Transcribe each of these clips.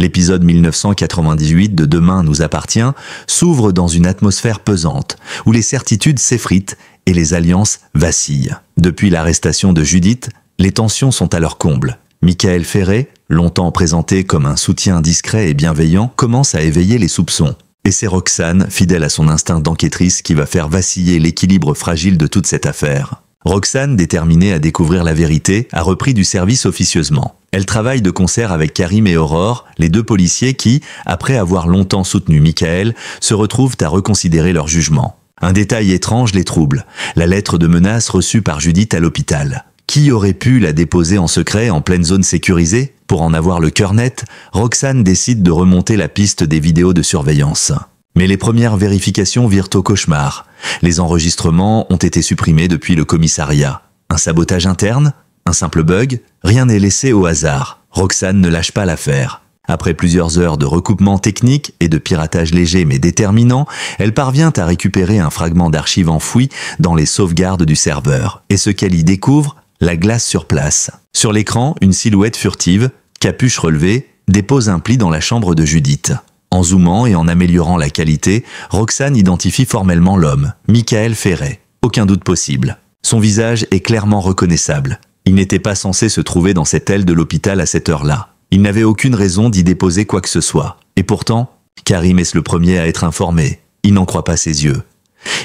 L'épisode 1998 de Demain nous appartient s'ouvre dans une atmosphère pesante, où les certitudes s'effritent et les alliances vacillent. Depuis l'arrestation de Judith, les tensions sont à leur comble. Michael Ferré, longtemps présenté comme un soutien discret et bienveillant, commence à éveiller les soupçons. Et c'est Roxane, fidèle à son instinct d'enquêtrice, qui va faire vaciller l'équilibre fragile de toute cette affaire. Roxane, déterminée à découvrir la vérité, a repris du service officieusement. Elle travaille de concert avec Karim et Aurore, les deux policiers qui, après avoir longtemps soutenu Michael, se retrouvent à reconsidérer leur jugement. Un détail étrange les trouble, la lettre de menace reçue par Judith à l'hôpital. Qui aurait pu la déposer en secret en pleine zone sécurisée? Pour en avoir le cœur net, Roxane décide de remonter la piste des vidéos de surveillance. Mais les premières vérifications virent au cauchemar. Les enregistrements ont été supprimés depuis le commissariat. Un sabotage interne? Un simple bug? Rien n'est laissé au hasard. Roxane ne lâche pas l'affaire. Après plusieurs heures de recoupement technique et de piratage léger mais déterminant, elle parvient à récupérer un fragment d'archive enfoui dans les sauvegardes du serveur. Et ce qu'elle y découvre? La glace sur place. Sur l'écran, une silhouette furtive, capuche relevée, dépose un pli dans la chambre de Judith. En zoomant et en améliorant la qualité, Roxane identifie formellement l'homme, Michael Ferré. Aucun doute possible. Son visage est clairement reconnaissable. Il n'était pas censé se trouver dans cette aile de l'hôpital à cette heure-là. Il n'avait aucune raison d'y déposer quoi que ce soit. Et pourtant, Karim est le premier à être informé. Il n'en croit pas ses yeux.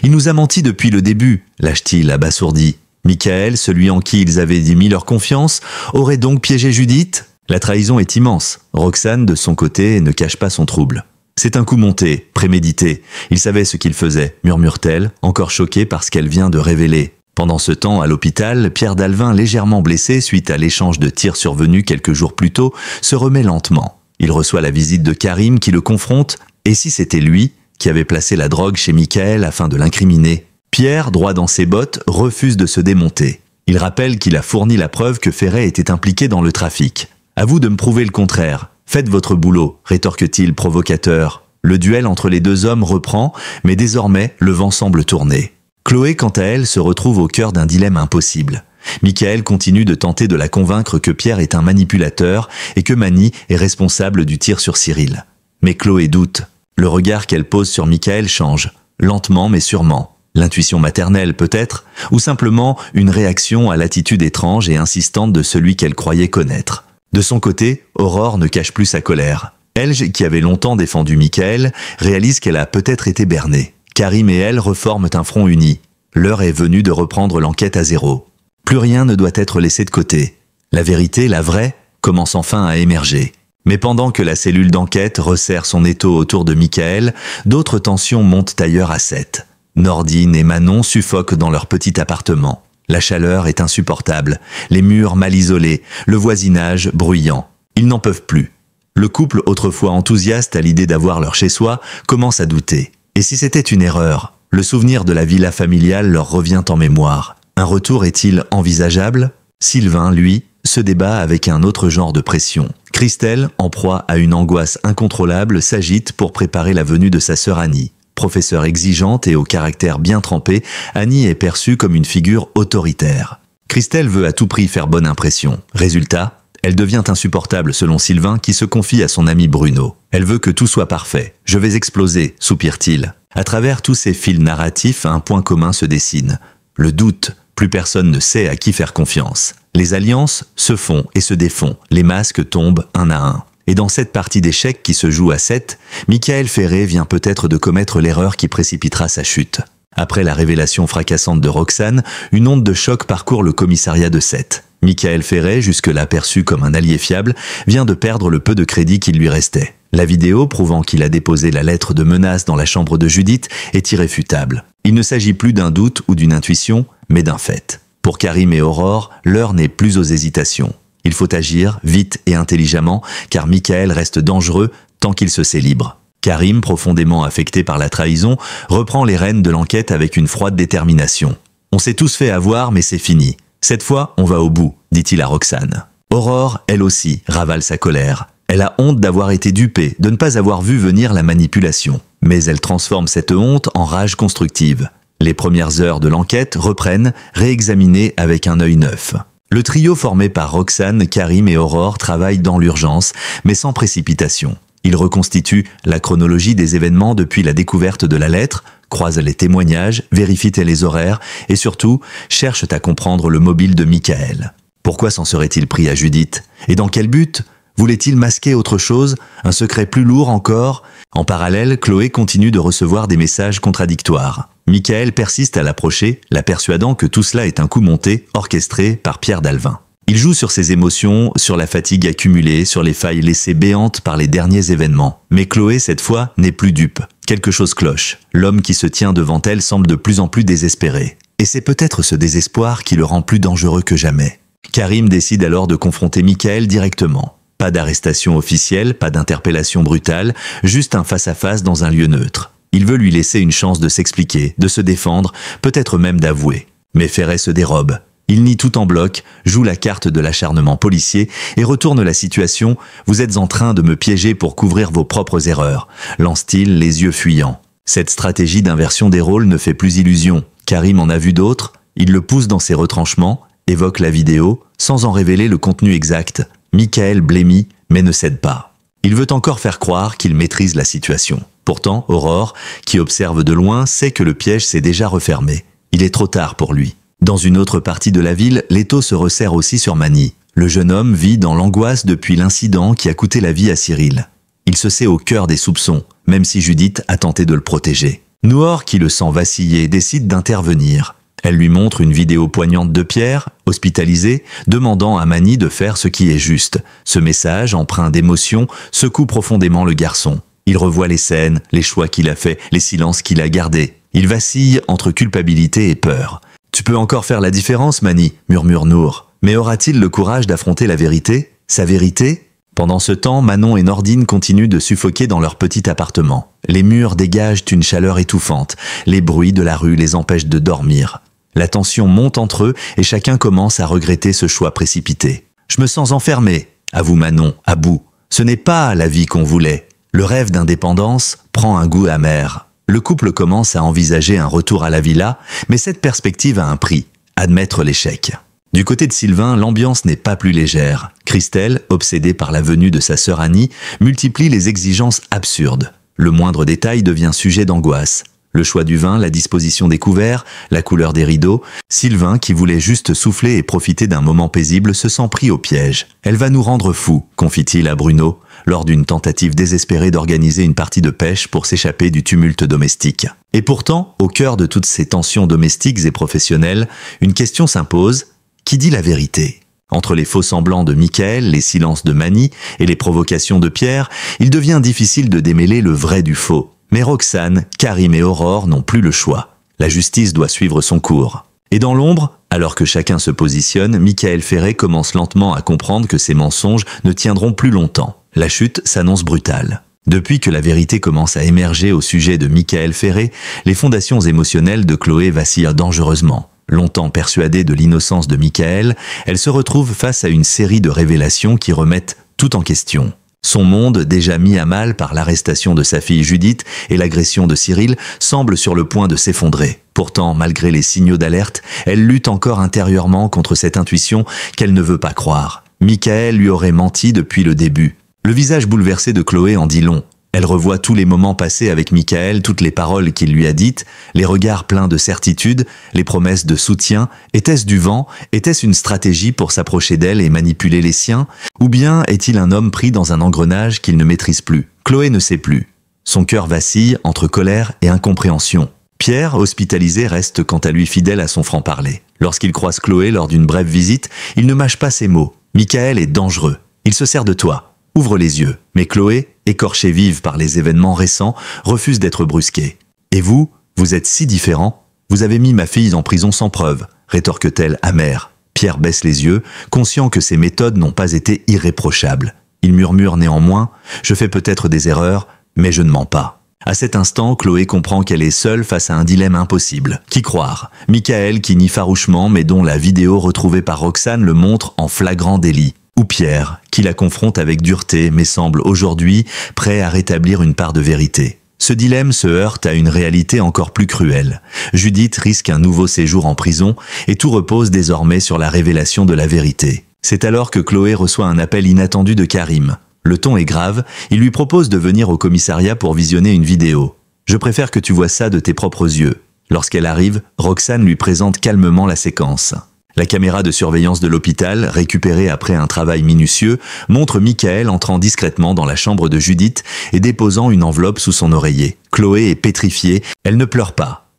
Il nous a menti depuis le début, lâche-t-il abasourdi. Michael, celui en qui ils avaient mis leur confiance, aurait donc piégé Judith? La trahison est immense. Roxane, de son côté, ne cache pas son trouble. C'est un coup monté, prémédité. Il savait ce qu'il faisait, murmure-t-elle, encore choquée par ce qu'elle vient de révéler. Pendant ce temps, à l'hôpital, Pierre Dalvin, légèrement blessé suite à l'échange de tirs survenu quelques jours plus tôt, se remet lentement. Il reçoit la visite de Karim qui le confronte. Et si c'était lui qui avait placé la drogue chez Michael afin de l'incriminer? Pierre, droit dans ses bottes, refuse de se démonter. Il rappelle qu'il a fourni la preuve que Ferré était impliqué dans le trafic. « À vous de me prouver le contraire. Faites votre boulot », rétorque-t-il provocateur. Le duel entre les deux hommes reprend, mais désormais, le vent semble tourner. Chloé, quant à elle, se retrouve au cœur d'un dilemme impossible. Michael continue de tenter de la convaincre que Pierre est un manipulateur et que Mani est responsable du tir sur Cyril. Mais Chloé doute. Le regard qu'elle pose sur Michael change, lentement mais sûrement. L'intuition maternelle peut-être, ou simplement une réaction à l'attitude étrange et insistante de celui qu'elle croyait connaître. De son côté, Aurore ne cache plus sa colère. Elle, qui avait longtemps défendu Michael, réalise qu'elle a peut-être été bernée. Karim et elle reforment un front uni. L'heure est venue de reprendre l'enquête à zéro. Plus rien ne doit être laissé de côté. La vérité, la vraie, commence enfin à émerger. Mais pendant que la cellule d'enquête resserre son étau autour de Michael, d'autres tensions montent ailleurs à 7. Nordine et Manon suffoquent dans leur petit appartement. La chaleur est insupportable, les murs mal isolés, le voisinage bruyant. Ils n'en peuvent plus. Le couple, autrefois enthousiaste à l'idée d'avoir leur chez-soi, commence à douter. Et si c'était une erreur? Le souvenir de la villa familiale leur revient en mémoire. Un retour est-il envisageable? Sylvain, lui, se débat avec un autre genre de pression. Christelle, en proie à une angoisse incontrôlable, s'agite pour préparer la venue de sa sœur Annie. Professeure exigeante et au caractère bien trempé, Annie est perçue comme une figure autoritaire. Christelle veut à tout prix faire bonne impression. Résultat, elle devient insupportable selon Sylvain qui se confie à son ami Bruno. Elle veut que tout soit parfait. « Je vais exploser », soupire-t-il. À travers tous ces fils narratifs, un point commun se dessine. Le doute. Plus personne ne sait à qui faire confiance. Les alliances se font et se défont. Les masques tombent un à un. Et dans cette partie d'échecs qui se joue à 7, Michael Ferré vient peut-être de commettre l'erreur qui précipitera sa chute. Après la révélation fracassante de Roxane, une onde de choc parcourt le commissariat de 7. Michael Ferré, jusque-là perçu comme un allié fiable, vient de perdre le peu de crédit qu'il lui restait. La vidéo, prouvant qu'il a déposé la lettre de menace dans la chambre de Judith, est irréfutable. Il ne s'agit plus d'un doute ou d'une intuition, mais d'un fait. Pour Karim et Aurore, l'heure n'est plus aux hésitations. Il faut agir vite et intelligemment, car Michael reste dangereux tant qu'il se sait libre. Karim, profondément affecté par la trahison, reprend les rênes de l'enquête avec une froide détermination. « On s'est tous fait avoir, mais c'est fini. Cette fois, on va au bout », dit-il à Roxane. Aurore, elle aussi, ravale sa colère. Elle a honte d'avoir été dupée, de ne pas avoir vu venir la manipulation. Mais elle transforme cette honte en rage constructive. Les premières heures de l'enquête reprennent, réexaminées avec un œil neuf. Le trio formé par Roxane, Karim et Aurore travaille dans l'urgence, mais sans précipitation. Ils reconstituent la chronologie des événements depuis la découverte de la lettre, croisent les témoignages, vérifient les horaires et surtout cherchent à comprendre le mobile de Michael. Pourquoi s'en serait-il pris à Judith? Et dans quel but? Voulait-il masquer autre chose? Un secret plus lourd encore? En parallèle, Chloé continue de recevoir des messages contradictoires. Michael persiste à l'approcher, la persuadant que tout cela est un coup monté, orchestré par Pierre Dalvin. Il joue sur ses émotions, sur la fatigue accumulée, sur les failles laissées béantes par les derniers événements. Mais Chloé, cette fois, n'est plus dupe. Quelque chose cloche. L'homme qui se tient devant elle semble de plus en plus désespéré. Et c'est peut-être ce désespoir qui le rend plus dangereux que jamais. Karim décide alors de confronter Michael directement. Pas d'arrestation officielle, pas d'interpellation brutale, juste un face-à-face dans un lieu neutre. Il veut lui laisser une chance de s'expliquer, de se défendre, peut-être même d'avouer. Mais Ferret se dérobe. Il nie tout en bloc, joue la carte de l'acharnement policier et retourne la situation « Vous êtes en train de me piéger pour couvrir vos propres erreurs », lance-t-il les yeux fuyants. Cette stratégie d'inversion des rôles ne fait plus illusion. Karim en a vu d'autres, il le pousse dans ses retranchements, évoque la vidéo, sans en révéler le contenu exact. Michael blêmit, mais ne cède pas. Il veut encore faire croire qu'il maîtrise la situation. Pourtant, Aurore, qui observe de loin, sait que le piège s'est déjà refermé. Il est trop tard pour lui. Dans une autre partie de la ville, l'étau se resserre aussi sur Mani. Le jeune homme vit dans l'angoisse depuis l'incident qui a coûté la vie à Cyril. Il se sait au cœur des soupçons, même si Judith a tenté de le protéger. Noor, qui le sent vaciller, décide d'intervenir. Elle lui montre une vidéo poignante de Pierre, hospitalisé, demandant à Mani de faire ce qui est juste. Ce message, empreint d'émotion, secoue profondément le garçon. Il revoit les scènes, les choix qu'il a faits, les silences qu'il a gardés. Il vacille entre culpabilité et peur. « Tu peux encore faire la différence, Mani » murmure Noor. Mais aura-t-il le courage d'affronter la vérité? Sa vérité? Pendant ce temps, Manon et Nordine continuent de suffoquer dans leur petit appartement. Les murs dégagent une chaleur étouffante. Les bruits de la rue les empêchent de dormir. La tension monte entre eux et chacun commence à regretter ce choix précipité. « Je me sens enfermé », avoue Manon, à bout. Ce n'est pas la vie qu'on voulait. Le rêve d'indépendance prend un goût amer. Le couple commence à envisager un retour à la villa, mais cette perspective a un prix, admettre l'échec. Du côté de Sylvain, l'ambiance n'est pas plus légère. Christelle, obsédée par la venue de sa sœur Annie, multiplie les exigences absurdes. Le moindre détail devient sujet d'angoisse. Le choix du vin, la disposition des couverts, la couleur des rideaux. Sylvain, qui voulait juste souffler et profiter d'un moment paisible, se sent pris au piège. « Elle va nous rendre fous », confie-t-il à Bruno, lors d'une tentative désespérée d'organiser une partie de pêche pour s'échapper du tumulte domestique. Et pourtant, au cœur de toutes ces tensions domestiques et professionnelles, une question s'impose, qui dit la vérité? Entre les faux-semblants de Michael, les silences de Mani et les provocations de Pierre, il devient difficile de démêler le vrai du faux. Mais Roxane, Karim et Aurore n'ont plus le choix. La justice doit suivre son cours. Et dans l'ombre, alors que chacun se positionne, Michael Ferret commence lentement à comprendre que ses mensonges ne tiendront plus longtemps. La chute s'annonce brutale. Depuis que la vérité commence à émerger au sujet de Michael Ferret, les fondations émotionnelles de Chloé vacillent dangereusement. Longtemps persuadée de l'innocence de Michael, elle se retrouve face à une série de révélations qui remettent tout en question. Son monde, déjà mis à mal par l'arrestation de sa fille Judith et l'agression de Cyril, semble sur le point de s'effondrer. Pourtant, malgré les signaux d'alerte, elle lutte encore intérieurement contre cette intuition qu'elle ne veut pas croire. Michael lui aurait menti depuis le début. Le visage bouleversé de Chloé en dit long. Elle revoit tous les moments passés avec Michael, toutes les paroles qu'il lui a dites, les regards pleins de certitude, les promesses de soutien. Était-ce du vent? Était-ce une stratégie pour s'approcher d'elle et manipuler les siens? Ou bien est-il un homme pris dans un engrenage qu'il ne maîtrise plus? Chloé ne sait plus. Son cœur vacille entre colère et incompréhension. Pierre, hospitalisé, reste quant à lui fidèle à son franc-parler. Lorsqu'il croise Chloé lors d'une brève visite, il ne mâche pas ses mots. Michael est dangereux. Il se sert de toi. Ouvre les yeux. Mais Chloé, écorchée vive par les événements récents, refuse d'être brusquée. « Et vous, vous êtes si différents. Vous avez mis ma fille en prison sans preuve », rétorque-t-elle amère. Pierre baisse les yeux, conscient que ses méthodes n'ont pas été irréprochables. Il murmure néanmoins « Je fais peut-être des erreurs, mais je ne mens pas ». À cet instant, Chloé comprend qu'elle est seule face à un dilemme impossible. Qui croire? Michael qui nie farouchement mais dont la vidéo retrouvée par Roxane le montre en flagrant délit. Ou Pierre, qui la confronte avec dureté mais semble aujourd'hui prêt à rétablir une part de vérité. Ce dilemme se heurte à une réalité encore plus cruelle. Judith risque un nouveau séjour en prison et tout repose désormais sur la révélation de la vérité. C'est alors que Chloé reçoit un appel inattendu de Karim. Le ton est grave, il lui propose de venir au commissariat pour visionner une vidéo. « Je préfère que tu vois ça de tes propres yeux. » Lorsqu'elle arrive, Roxane lui présente calmement la séquence. La caméra de surveillance de l'hôpital, récupérée après un travail minutieux, montre Michael entrant discrètement dans la chambre de Judith et déposant une enveloppe sous son oreiller. Chloé est pétrifiée, elle ne pleure pas.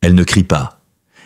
Elle ne crie pas.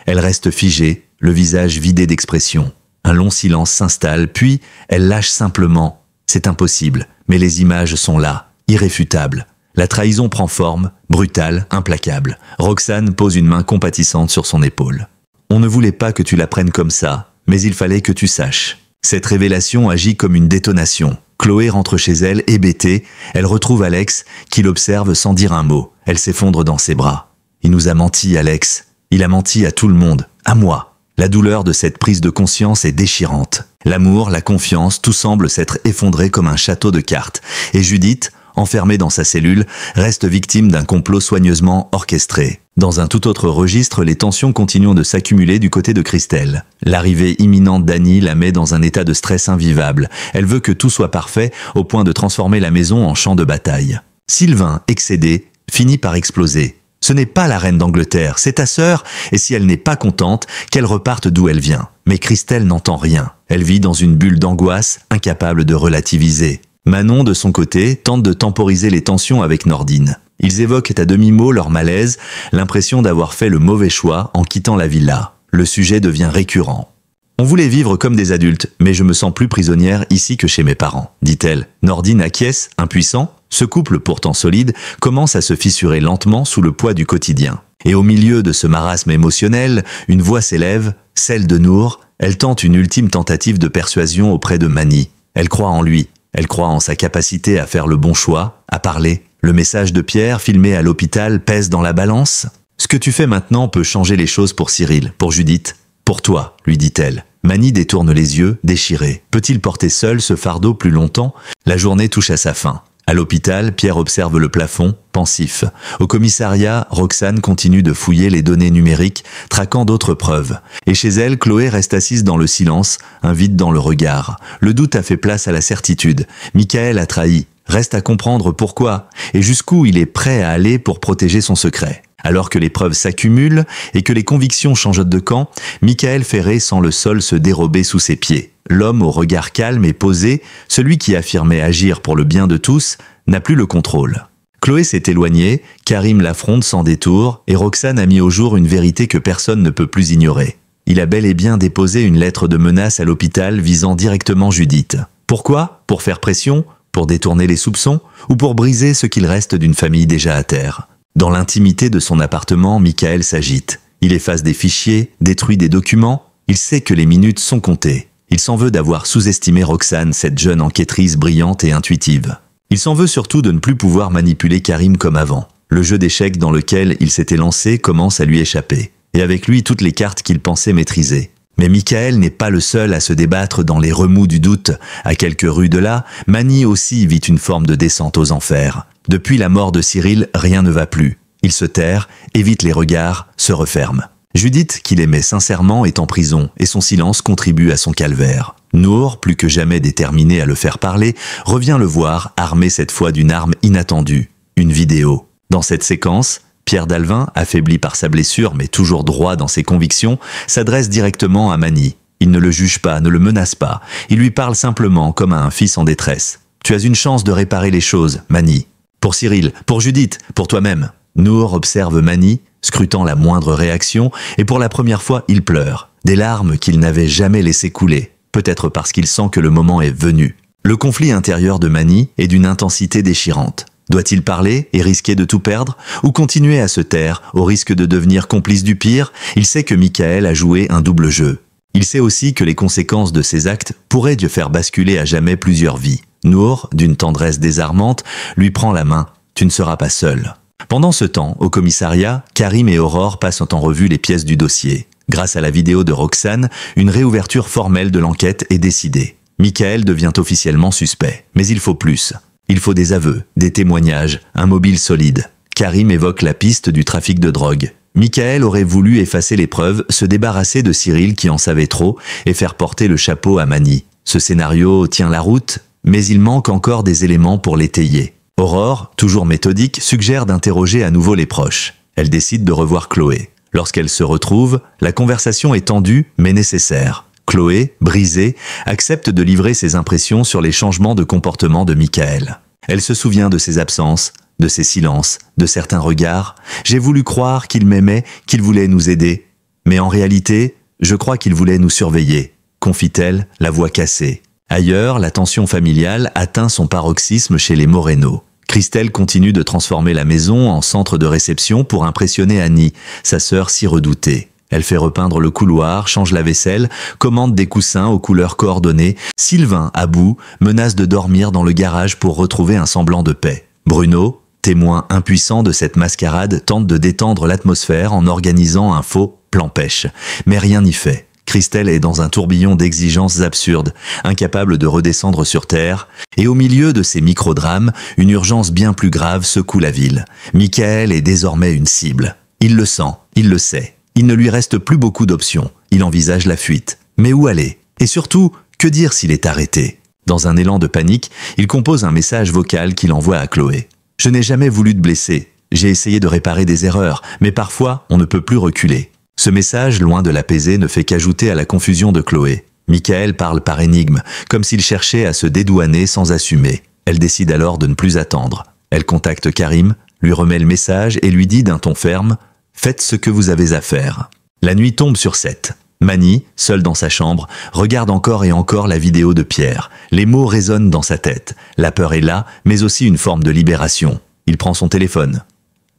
Elle reste figée, le visage vidé d'expression. Un long silence s'installe, puis elle lâche simplement. C'est impossible, mais les images sont là, irréfutables. La trahison prend forme, brutale, implacable. Roxane pose une main compatissante sur son épaule. On ne voulait pas que tu l'apprennes comme ça, mais il fallait que tu saches. Cette révélation agit comme une détonation. Chloé rentre chez elle, hébétée. Elle retrouve Alex, qui l'observe sans dire un mot. Elle s'effondre dans ses bras. Il nous a menti, Alex. Il a menti à tout le monde, à moi. La douleur de cette prise de conscience est déchirante. L'amour, la confiance, tout semble s'être effondré comme un château de cartes. Et Judith, enfermée dans sa cellule, reste victime d'un complot soigneusement orchestré. Dans un tout autre registre, les tensions continuent de s'accumuler du côté de Christelle. L'arrivée imminente d'Annie la met dans un état de stress invivable. Elle veut que tout soit parfait, au point de transformer la maison en champ de bataille. Sylvain, excédé, finit par exploser. Ce n'est pas la reine d'Angleterre, c'est ta sœur, et si elle n'est pas contente, qu'elle reparte d'où elle vient. Mais Christelle n'entend rien. Elle vit dans une bulle d'angoisse, incapable de relativiser. Manon, de son côté, tente de temporiser les tensions avec Nordine. Ils évoquent à demi-mot leur malaise, l'impression d'avoir fait le mauvais choix en quittant la villa. Le sujet devient récurrent. « On voulait vivre comme des adultes, mais je me sens plus prisonnière ici que chez mes parents, » dit-elle. Nordine acquiesce, impuissant. Ce couple, pourtant solide, commence à se fissurer lentement sous le poids du quotidien. Et au milieu de ce marasme émotionnel, une voix s'élève, celle de Nour. Elle tente une ultime tentative de persuasion auprès de Mani. Elle croit en lui. Elle croit en sa capacité à faire le bon choix, à parler. Le message de Pierre, filmé à l'hôpital, pèse dans la balance. « Ce que tu fais maintenant peut changer les choses pour Cyril, pour Judith. Pour toi, lui dit-elle. Mani détourne les yeux, déchiré. Peut-il porter seul ce fardeau plus longtemps? La journée touche à sa fin. À l'hôpital, Pierre observe le plafond, pensif. Au commissariat, Roxane continue de fouiller les données numériques, traquant d'autres preuves. Et chez elle, Chloé reste assise dans le silence, un vide dans le regard. Le doute a fait place à la certitude. Michael a trahi. Reste à comprendre pourquoi et jusqu'où il est prêt à aller pour protéger son secret. Alors que les preuves s'accumulent et que les convictions changent de camp, Michael Ferré sent le sol se dérober sous ses pieds. L'homme au regard calme et posé, celui qui affirmait agir pour le bien de tous, n'a plus le contrôle. Chloé s'est éloignée, Karim l'affronte sans détour et Roxane a mis au jour une vérité que personne ne peut plus ignorer. Il a bel et bien déposé une lettre de menace à l'hôpital visant directement Judith. Pourquoi? Pour faire pression? Pour détourner les soupçons? Ou pour briser ce qu'il reste d'une famille déjà à terre? Dans l'intimité de son appartement, Michael s'agite. Il efface des fichiers, détruit des documents. Il sait que les minutes sont comptées. Il s'en veut d'avoir sous-estimé Roxane, cette jeune enquêtrice brillante et intuitive. Il s'en veut surtout de ne plus pouvoir manipuler Karim comme avant. Le jeu d'échecs dans lequel il s'était lancé commence à lui échapper. Et avec lui toutes les cartes qu'il pensait maîtriser. Mais Michael n'est pas le seul à se débattre dans les remous du doute. À quelques rues de là, Mani aussi vit une forme de descente aux enfers. Depuis la mort de Cyril, rien ne va plus. Il se terre, évite les regards, se referme. Judith, qu'il aimait sincèrement, est en prison et son silence contribue à son calvaire. Nour, plus que jamais déterminé à le faire parler, revient le voir, armé cette fois d'une arme inattendue, une vidéo. Dans cette séquence, Pierre Dalvin, affaibli par sa blessure mais toujours droit dans ses convictions, s'adresse directement à Mani. Il ne le juge pas, ne le menace pas. Il lui parle simplement comme à un fils en détresse. « Tu as une chance de réparer les choses, Mani. Pour Cyril, pour Judith, pour toi-même. » Nour observe Mani, scrutant la moindre réaction, et pour la première fois, il pleure. Des larmes qu'il n'avait jamais laissé couler, peut-être parce qu'il sent que le moment est venu. Le conflit intérieur de Mani est d'une intensité déchirante. Doit-il parler et risquer de tout perdre, ou continuer à se taire au risque de devenir complice du pire? Il sait que Michael a joué un double jeu. Il sait aussi que les conséquences de ses actes pourraient faire basculer à jamais plusieurs vies. Nour, d'une tendresse désarmante, lui prend la main. « Tu ne seras pas seul. » Pendant ce temps, au commissariat, Karim et Aurore passent en revue les pièces du dossier. Grâce à la vidéo de Roxane, une réouverture formelle de l'enquête est décidée. Michael devient officiellement suspect. Mais il faut plus. Il faut des aveux, des témoignages, un mobile solide. Karim évoque la piste du trafic de drogue. Michael aurait voulu effacer les preuves, se débarrasser de Cyril qui en savait trop et faire porter le chapeau à Mani. Ce scénario tient la route, mais il manque encore des éléments pour l'étayer. Aurore, toujours méthodique, suggère d'interroger à nouveau les proches. Elle décide de revoir Chloé. Lorsqu'elle se retrouve, la conversation est tendue mais nécessaire. Chloé, brisée, accepte de livrer ses impressions sur les changements de comportement de Michael. Elle se souvient de ses absences, de ses silences, de certains regards. J'ai voulu croire qu'il m'aimait, qu'il voulait nous aider. Mais en réalité, je crois qu'il voulait nous surveiller, confie-t-elle, la voix cassée. Ailleurs, la tension familiale atteint son paroxysme chez les Moreno. Christelle continue de transformer la maison en centre de réception pour impressionner Annie, sa sœur si redoutée. Elle fait repeindre le couloir, change la vaisselle, commande des coussins aux couleurs coordonnées. Sylvain, à bout, menace de dormir dans le garage pour retrouver un semblant de paix. Bruno, témoin impuissant de cette mascarade, tente de détendre l'atmosphère en organisant un faux plan pêche. Mais rien n'y fait. Christelle est dans un tourbillon d'exigences absurdes, incapable de redescendre sur terre, et au milieu de ces microdrames, une urgence bien plus grave secoue la ville. Michael est désormais une cible. Il le sent, il le sait. Il ne lui reste plus beaucoup d'options. Il envisage la fuite. Mais où aller? Et surtout, que dire s'il est arrêté? Dans un élan de panique, il compose un message vocal qu'il envoie à Chloé. « Je n'ai jamais voulu te blesser. J'ai essayé de réparer des erreurs, mais parfois, on ne peut plus reculer. » Ce message, loin de l'apaiser, ne fait qu'ajouter à la confusion de Chloé. Michael parle par énigme, comme s'il cherchait à se dédouaner sans assumer. Elle décide alors de ne plus attendre. Elle contacte Karim, lui remet le message et lui dit d'un ton ferme « Faites ce que vous avez à faire ». La nuit tombe sur 7. Mani, seule dans sa chambre, regarde encore et encore la vidéo de Pierre. Les mots résonnent dans sa tête. La peur est là, mais aussi une forme de libération. Il prend son téléphone,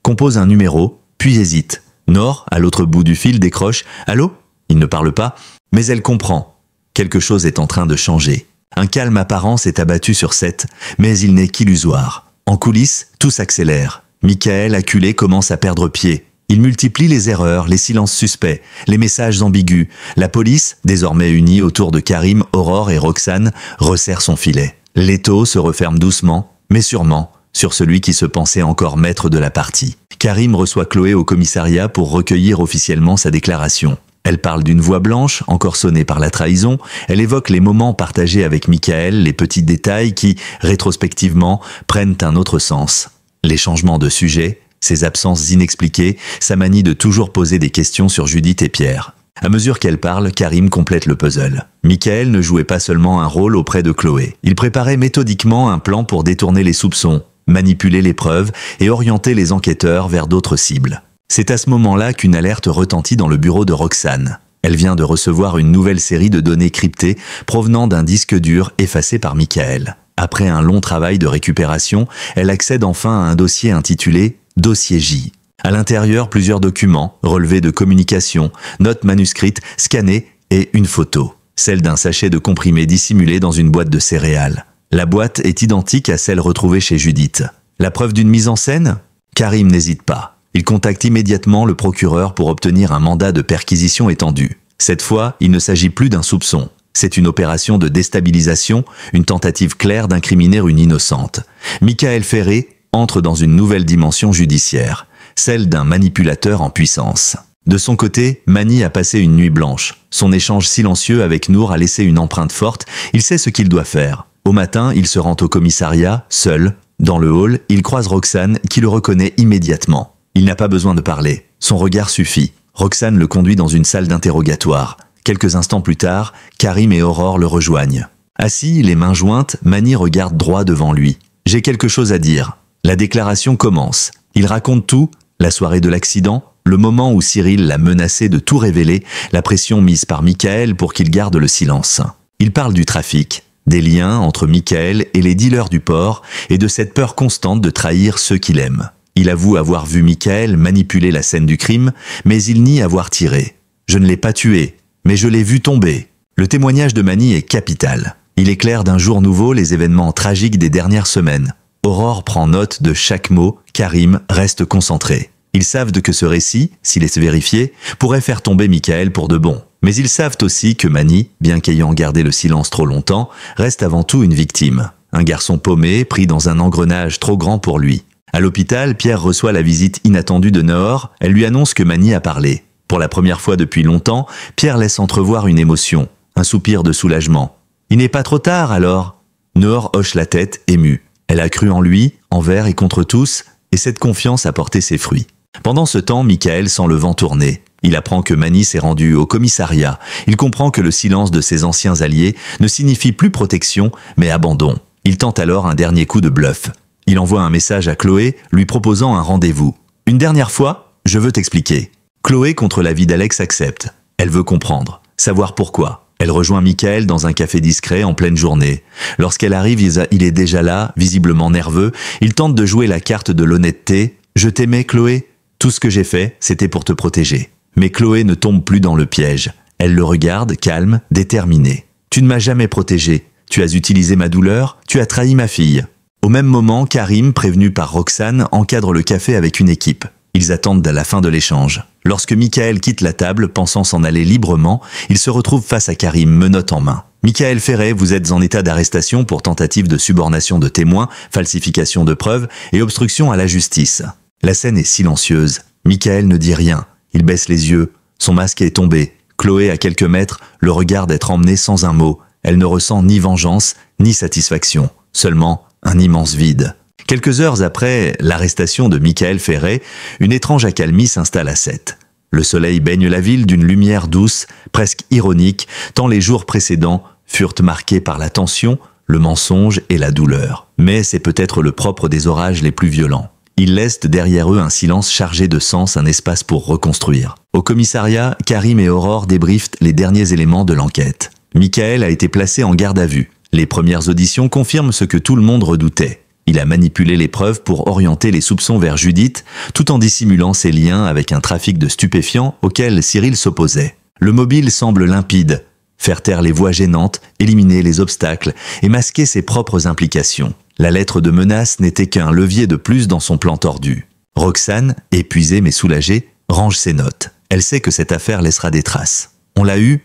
compose un numéro, puis hésite. Nord, à l'autre bout du fil, décroche « Allô ?» Il ne parle pas, mais elle comprend. Quelque chose est en train de changer. Un calme apparent s'est abattu sur 7, mais il n'est qu'illusoire. En coulisses, tout s'accélère. Michael, acculé, commence à perdre pied. Il multiplie les erreurs, les silences suspects, les messages ambigus. La police, désormais unie autour de Karim, Aurore et Roxane, resserre son filet. L'étau se referme doucement, mais sûrement, sur celui qui se pensait encore maître de la partie. Karim reçoit Chloé au commissariat pour recueillir officiellement sa déclaration. Elle parle d'une voix blanche, encore sonnée par la trahison. Elle évoque les moments partagés avec Michael, les petits détails qui, rétrospectivement, prennent un autre sens. Les changements de sujet, ses absences inexpliquées, sa manie de toujours poser des questions sur Judith et Pierre. À mesure qu'elle parle, Karim complète le puzzle. Michael ne jouait pas seulement un rôle auprès de Chloé. Il préparait méthodiquement un plan pour détourner les soupçons, manipuler les preuves et orienter les enquêteurs vers d'autres cibles. C'est à ce moment-là qu'une alerte retentit dans le bureau de Roxane. Elle vient de recevoir une nouvelle série de données cryptées provenant d'un disque dur effacé par Michael. Après un long travail de récupération, elle accède enfin à un dossier intitulé « Dossier J ». À l'intérieur, plusieurs documents, relevés de communication, notes manuscrites, scannées et une photo, celle d'un sachet de comprimés dissimulé dans une boîte de céréales. La boîte est identique à celle retrouvée chez Judith. La preuve d'une mise en scène? Karim n'hésite pas. Il contacte immédiatement le procureur pour obtenir un mandat de perquisition étendu. Cette fois, il ne s'agit plus d'un soupçon. C'est une opération de déstabilisation, une tentative claire d'incriminer une innocente. Michael Ferré entre dans une nouvelle dimension judiciaire, celle d'un manipulateur en puissance. De son côté, Mani a passé une nuit blanche. Son échange silencieux avec Nour a laissé une empreinte forte. Il sait ce qu'il doit faire. Au matin, il se rend au commissariat, seul. Dans le hall, il croise Roxane, qui le reconnaît immédiatement. Il n'a pas besoin de parler. Son regard suffit. Roxane le conduit dans une salle d'interrogatoire. Quelques instants plus tard, Karim et Aurore le rejoignent. Assis, les mains jointes, Mani regarde droit devant lui. « J'ai quelque chose à dire. » La déclaration commence. Il raconte tout, la soirée de l'accident, le moment où Cyril l'a menacé de tout révéler, la pression mise par Michael pour qu'il garde le silence. Il parle du trafic, des liens entre Michael et les dealers du port et de cette peur constante de trahir ceux qu'il aime. Il avoue avoir vu Michael manipuler la scène du crime, mais il nie avoir tiré. « Je ne l'ai pas tué, mais je l'ai vu tomber. » Le témoignage de Mani est capital. Il éclaire d'un jour nouveau les événements tragiques des dernières semaines. Aurore prend note de chaque mot, Karim reste concentré. Ils savent que ce récit, s'il est vérifié, pourrait faire tomber Michael pour de bon. Mais ils savent aussi que Mani, bien qu'ayant gardé le silence trop longtemps, reste avant tout une victime. Un garçon paumé, pris dans un engrenage trop grand pour lui. À l'hôpital, Pierre reçoit la visite inattendue de Noor. Elle lui annonce que Mani a parlé. Pour la première fois depuis longtemps, Pierre laisse entrevoir une émotion, un soupir de soulagement. Il n'est pas trop tard alors? Noor hoche la tête, émue. Elle a cru en lui, envers et contre tous, et cette confiance a porté ses fruits. Pendant ce temps, Michael sent le vent tourner. Il apprend que Mani s'est rendu au commissariat. Il comprend que le silence de ses anciens alliés ne signifie plus protection, mais abandon. Il tente alors un dernier coup de bluff. Il envoie un message à Chloé, lui proposant un rendez-vous. « Une dernière fois, je veux t'expliquer. » Chloé, contre l'avis d'Alex, accepte. Elle veut comprendre, savoir pourquoi. Elle rejoint Michael dans un café discret en pleine journée. Lorsqu'elle arrive, il est déjà là, visiblement nerveux. Il tente de jouer la carte de l'honnêteté. « Je t'aimais, Chloé. Tout ce que j'ai fait, c'était pour te protéger. » Mais Chloé ne tombe plus dans le piège. Elle le regarde, calme, déterminée. « Tu ne m'as jamais protégée. Tu as utilisé ma douleur, tu as trahi ma fille. » Au même moment, Karim, prévenu par Roxane, encadre le café avec une équipe. Ils attendent à la fin de l'échange. Lorsque Michael quitte la table, pensant s'en aller librement, il se retrouve face à Karim, menotte en main. « Michael Ferret, vous êtes en état d'arrestation pour tentative de subornation de témoins, falsification de preuves et obstruction à la justice. » La scène est silencieuse. Michael ne dit rien. Il baisse les yeux. Son masque est tombé. Chloé, à quelques mètres, le regarde être emmené sans un mot. Elle ne ressent ni vengeance, ni satisfaction. Seulement un immense vide. Quelques heures après l'arrestation de Michael Ferret, une étrange accalmie s'installe à Sète. Le soleil baigne la ville d'une lumière douce, presque ironique, tant les jours précédents furent marqués par la tension, le mensonge et la douleur. Mais c'est peut-être le propre des orages les plus violents. Ils laissent derrière eux un silence chargé de sens, un espace pour reconstruire. Au commissariat, Karim et Aurore débriefent les derniers éléments de l'enquête. Michael a été placé en garde à vue. Les premières auditions confirment ce que tout le monde redoutait. Il a manipulé les preuves pour orienter les soupçons vers Judith, tout en dissimulant ses liens avec un trafic de stupéfiants auquel Cyril s'opposait. Le mobile semble limpide. Faire taire les voix gênantes, éliminer les obstacles et masquer ses propres implications. La lettre de menace n'était qu'un levier de plus dans son plan tordu. Roxane, épuisée mais soulagée, range ses notes. Elle sait que cette affaire laissera des traces. « On l'a eu,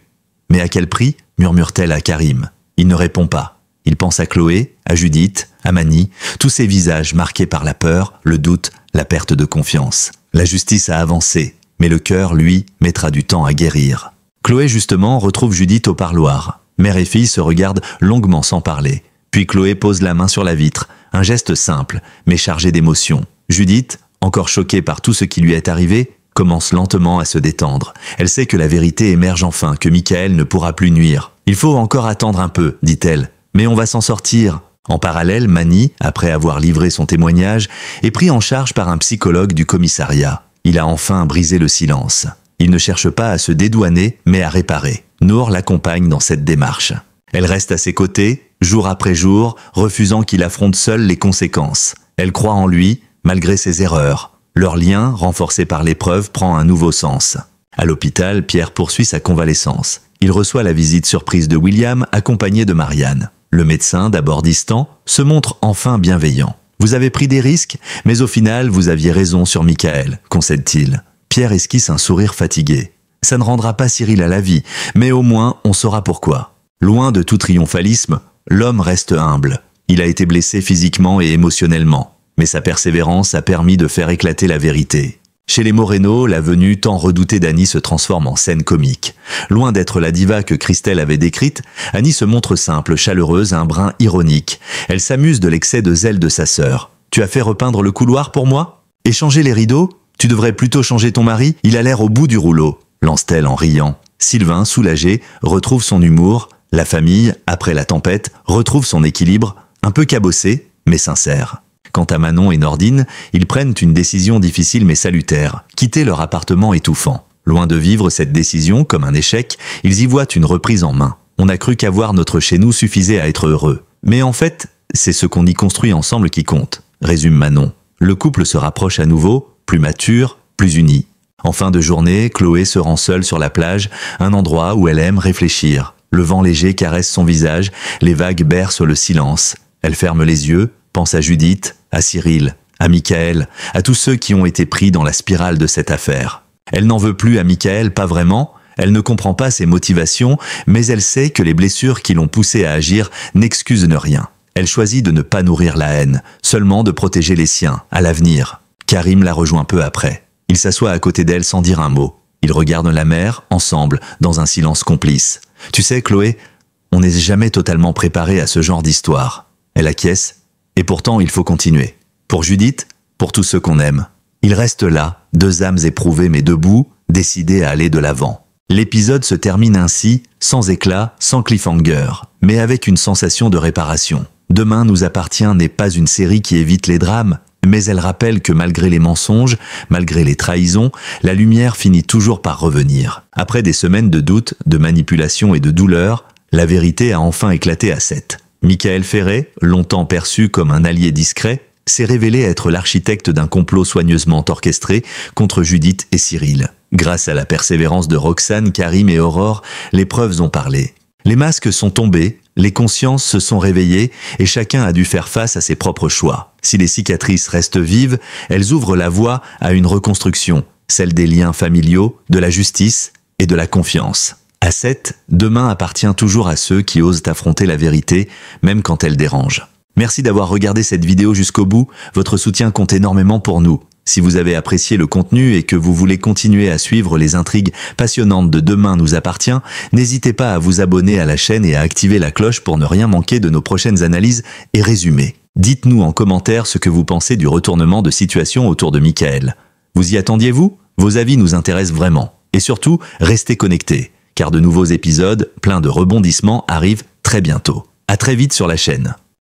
mais à quel prix ?» murmure-t-elle à Karim. Il ne répond pas. Il pense à Chloé, à Judith, à Mani, tous ces visages marqués par la peur, le doute, la perte de confiance. La justice a avancé, mais le cœur, lui, mettra du temps à guérir. Chloé, justement, retrouve Judith au parloir. Mère et fille se regardent longuement sans parler. Puis Chloé pose la main sur la vitre, un geste simple, mais chargé d'émotion. Judith, encore choquée par tout ce qui lui est arrivé, commence lentement à se détendre. Elle sait que la vérité émerge enfin, que Michael ne pourra plus nuire. « Il faut encore attendre un peu », dit-elle, « mais on va s'en sortir. » En parallèle, Mani, après avoir livré son témoignage, est pris en charge par un psychologue du commissariat. Il a enfin brisé le silence. Il ne cherche pas à se dédouaner, mais à réparer. Noor l'accompagne dans cette démarche. Elle reste à ses côtés, jour après jour, refusant qu'il affronte seul les conséquences. Elle croit en lui, malgré ses erreurs. Leur lien, renforcé par l'épreuve, prend un nouveau sens. À l'hôpital, Pierre poursuit sa convalescence. Il reçoit la visite surprise de William, accompagné de Marianne. Le médecin, d'abord distant, se montre enfin bienveillant. « Vous avez pris des risques, mais au final, vous aviez raison sur Michael », concède-t-il. Pierre esquisse un sourire fatigué. « Ça ne rendra pas Cyril à la vie, mais au moins, on saura pourquoi. » Loin de tout triomphalisme, l'homme reste humble. Il a été blessé physiquement et émotionnellement, mais sa persévérance a permis de faire éclater la vérité. Chez les Moreno, la venue tant redoutée d'Annie se transforme en scène comique. Loin d'être la diva que Christelle avait décrite, Annie se montre simple, chaleureuse, un brin ironique. Elle s'amuse de l'excès de zèle de sa sœur. « Tu as fait repeindre le couloir pour moi ? Et changer les rideaux ? Tu devrais plutôt changer ton mari, il a l'air au bout du rouleau », lance-t-elle en riant. Sylvain, soulagé, retrouve son humour. La famille, après la tempête, retrouve son équilibre, un peu cabossé, mais sincère. Quant à Manon et Nordine, ils prennent une décision difficile mais salutaire, quitter leur appartement étouffant. Loin de vivre cette décision comme un échec, ils y voient une reprise en main. On a cru qu'avoir notre chez nous suffisait à être heureux. Mais en fait, c'est ce qu'on y construit ensemble qui compte, résume Manon. Le couple se rapproche à nouveau, plus mature, plus uni. En fin de journée, Chloé se rend seule sur la plage, un endroit où elle aime réfléchir. Le vent léger caresse son visage, les vagues bercent le silence. Elle ferme les yeux, pense à Judith, à Cyril, à Michael, à tous ceux qui ont été pris dans la spirale de cette affaire. Elle n'en veut plus à Michael, pas vraiment. Elle ne comprend pas ses motivations, mais elle sait que les blessures qui l'ont poussée à agir n'excusent rien. Elle choisit de ne pas nourrir la haine, seulement de protéger les siens, à l'avenir. Karim la rejoint peu après. Il s'assoit à côté d'elle sans dire un mot. Ils regardent la mer, ensemble, dans un silence complice. « Tu sais, Chloé, on n'est jamais totalement préparé à ce genre d'histoire. » Elle acquiesce, et pourtant il faut continuer. Pour Judith, pour tous ceux qu'on aime. Ils restent là, deux âmes éprouvées mais debout, décidées à aller de l'avant. L'épisode se termine ainsi, sans éclat, sans cliffhanger, mais avec une sensation de réparation. Demain nous appartient n'est pas une série qui évite les drames, mais elle rappelle que malgré les mensonges, malgré les trahisons, la lumière finit toujours par revenir. Après des semaines de doutes, de manipulation et de douleur, la vérité a enfin éclaté à 7. Michael Ferré, longtemps perçu comme un allié discret, s'est révélé être l'architecte d'un complot soigneusement orchestré contre Judith et Cyril. Grâce à la persévérance de Roxane, Karim et Aurore, les preuves ont parlé. Les masques sont tombés, les consciences se sont réveillées et chacun a dû faire face à ses propres choix. Si les cicatrices restent vives, elles ouvrent la voie à une reconstruction, celle des liens familiaux, de la justice et de la confiance. À 7, demain appartient toujours à ceux qui osent affronter la vérité, même quand elle dérange. Merci d'avoir regardé cette vidéo jusqu'au bout, votre soutien compte énormément pour nous. Si vous avez apprécié le contenu et que vous voulez continuer à suivre les intrigues passionnantes de Demain nous appartient, n'hésitez pas à vous abonner à la chaîne et à activer la cloche pour ne rien manquer de nos prochaines analyses et résumés. Dites-nous en commentaire ce que vous pensez du retournement de situation autour de Michael. Vous y attendiez-vous? Vos avis nous intéressent vraiment. Et surtout, restez connectés, car de nouveaux épisodes, pleins de rebondissements, arrivent très bientôt. À très vite sur la chaîne.